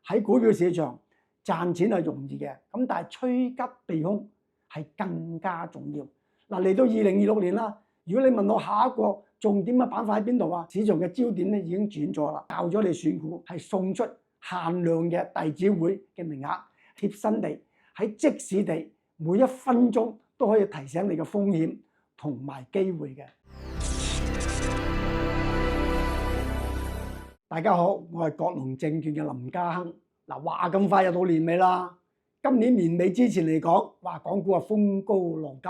喺股票市場賺錢係容易嘅，咁但係趨吉避凶係更加重要。嗱，嚟到2026年啦，如果你問我下一個重點嘅板塊喺邊度啊？市場嘅焦點咧已經轉咗啦，教咗你選股係送出限量嘅弟子會嘅名額，貼身地喺即時地每1分鐘都可以提醒你嘅風險同埋機會嘅。大家好，我係國龍證券嘅林家亨。嗱，話咁快又到年尾啦，今年年尾之前嚟講，哇，港股啊風高浪急。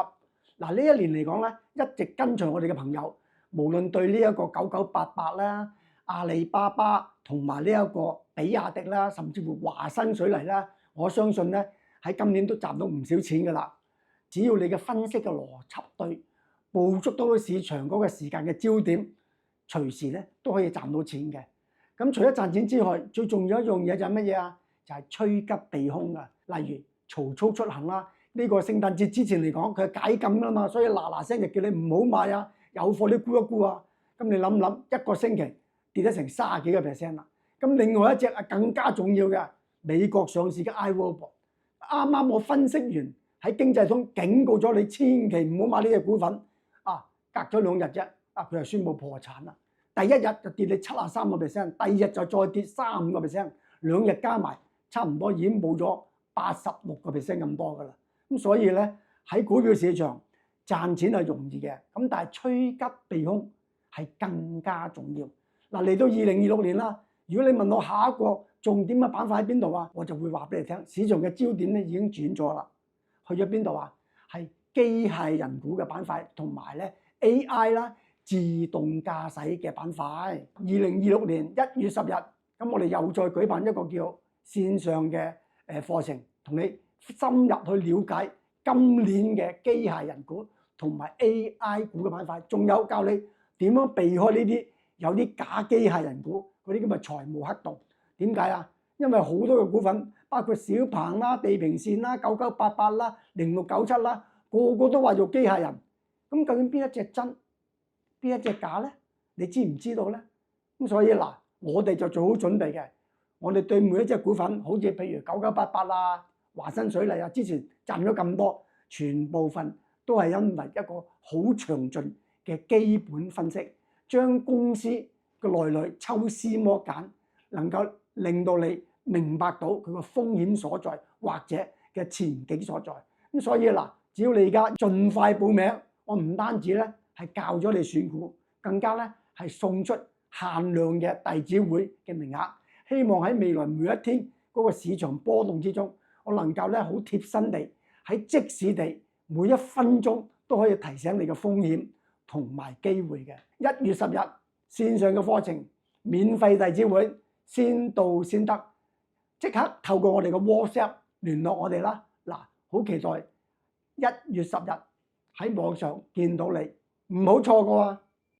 嗱，呢一年嚟講咧，一直跟隨我哋嘅朋友，無論對呢一個9988啦、阿里巴巴同埋呢一個比亞迪啦，甚至乎華新水泥啦，我相信咧喺今年都賺到唔少錢噶啦。只要你嘅分析嘅邏輯對，捕捉到市場嗰個時間嘅焦點，隨時咧都可以賺到錢嘅。咁除咗賺錢之外，最重要一樣嘢就係乜嘢啊？就係趨吉避凶啊！例如曹操出行啦，呢個聖誕節之前嚟講，佢係解禁啦嘛，所以嗱聲就叫你唔好買啊，有貨你沽一沽啊。咁你諗諗，一個星期跌得成30幾個%啦。咁另外一隻係更加重要嘅，美國上市嘅 iRobot， 啱啱我分析完喺經濟通警告咗你，千祈唔好買呢隻股份啊！隔咗2日啫，佢就宣布破產啦。第一日就跌你73%，第二日就再跌35%，2日加埋差唔多已經冇咗86% 咁多噶啦。咁所以咧喺股票市場賺錢係容易嘅，咁但係趨吉避凶係更加重要。嗱，嚟到2026年啦，如果你問我下一個重點嘅板塊喺邊度啊，我就會話俾你聽，市場嘅焦點咧已經轉咗啦，去咗邊度啊？係機械人股嘅板塊同埋咧 AI 啦。自動駕駛嘅板塊，2026年1月10日，咁我哋又再舉辦一個叫線上嘅課程，同你深入去了解今年嘅機械人股同埋 AI 股嘅板塊，仲有教你點樣避開呢啲有啲假機械人股嗰啲咁嘅財務黑洞。點解啊？因為好多嘅股份，包括小鵬啦、地平線啦、9988啦、0697啦，個個都話做機械人，咁究竟邊一隻真？邊一隻假咧？你知唔知道咧？咁所以嗱，我哋就做好準備嘅。我哋對每一隻股份，好似譬如9988啊、華新水泥啊，之前賺咗咁多，全部份都係因為一個好詳盡嘅基本分析，將公司嘅內裏抽絲剝繭，能夠令到你明白到佢個風險所在或者嘅前景所在。咁所以嗱，只要你而家盡快報名，我唔單止咧，係教咗你選股，更加咧係送出限量嘅弟子會嘅名額。希望喺未來每一天嗰個市場波動之中，我能夠咧好貼身地喺即時地每1分鐘都可以提醒你嘅風險同埋機會嘅。1月10日線上嘅課程，免費弟子會，先到先得，即刻透過我哋嘅 WhatsApp 聯絡我哋啦。嗱，好期待1月10日喺網上見到你。唔好錯過啊！